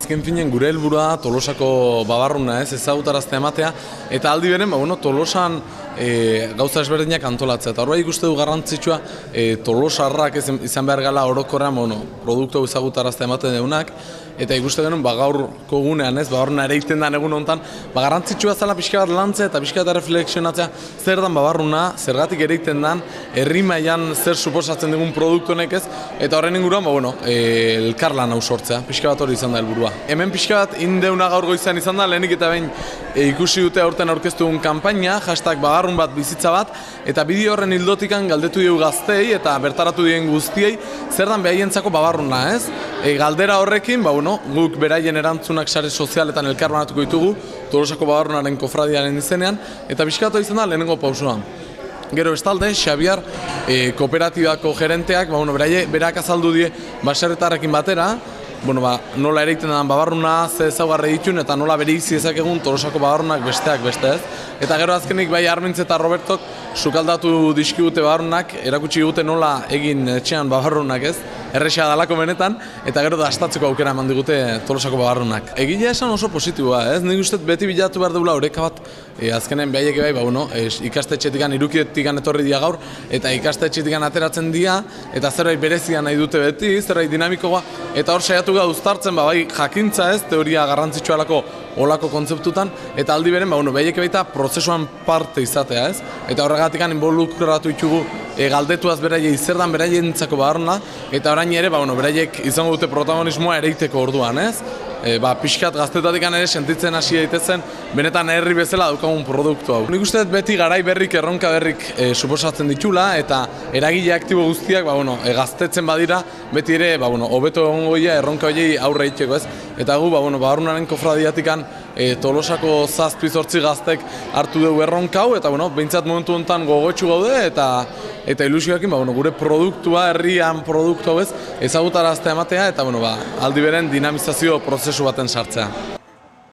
azken finen gure helburua Tolosako babarruna ezagutaraztea ematea, eta aldi beren, Tolosan gauza ezberdinak antolatzea. Eta horra ikuste du garrantzitsua Tolosarrak izan behar gala orokorrean produktu ezagutaraztea ematen deunak, eta ikuste genuen gaurko gunean, babarruna ere egiten den egun honetan, garrantzitsua zela pixka bat lantzea eta pixka bat reflexionatzea zer dan babarruna, zergatik ere egiten den, herri mailan zer suposatzen dugun produktu honek ez, eta horren inguruan, elkarlan hau sortzea, pixka bat hori izan da helburua. Hemen pixka bat indeuna gaur goizan izan da, lehenik eta behin ikusi dute aurten aurkeztu dugun kanpaina, hashtag babarrun bat bizitza bat, eta bideo horren hildotikan galdetu dugu gaztei eta bertaratu diren guztiei, zer dan behaientzako babarruna ez? Galdera horrekin, guk beraien erantzunak sare sozialetan elkarbanatuko ditugu, Tolosako babarrunaren kofradiaren izenean, eta pixka bat izan da lehenengo pausoan. Gero bestalde, Xabiar kooperatibako gerenteak, berak azaldu die baserritarrekin batera, nola ere egiten den babarruna, ze ezaugarri ditun, eta nola bere izi ezakegun Tolosako babarrunak besteak beste ez. Eta gero azkenik bai Armintz eta Robertok sukaldatu dizkigute babarrunak, erakutsi dute nola egin etxean babarrunak ez, erresa dalako benetan, eta gero dastatzeko aukera eman digute Tolosako babarrunak. Egilea esan oso positiboa ez, nik uste beti bilatu behar dugula oreka bat, azkenen behaiek ikastetxetikan, irukidetikan etorri dia gaur, eta ikastetxetikan ateratzen dia, eta zerbait berezia nahi dute beti, zerbait dinamikoa, eta hor saiatu gara uztartzen, bai jakintza ez, teoria garrantzitsualako olako kontzeptutan, eta aldi beren, behaiek baita prozesuan parte izatea ez, eta horregatik involukratu ditugu galdetuaz beraiei zer dan beraientzako babarruna, eta orain ere, beraiek izango dute protagonismoa ereiteko orduan ez, pixkat gaztetatik ere sentitzen hasi daitezen, benetan herri bezala daukagun produktu hau. Nik uste beti garai berrik, erronka berrik suposatzen ditula, eta eragile aktibo guztiak gaztetzen badira, beti ere hobeto egongo dira erronka horiei aurre egiteko ez. Eta gu, babarrunaren kofradiatikan Tolosako 7-8 gaztek hartu dugu erronka hau, eta behintzat momentu honetan gogotsu gaude, eta ilusioekin gure produktua, herrian produktu hau ez, ezagutaraztea ematea, eta aldi beren dinamizazio prozesu baten sartzea.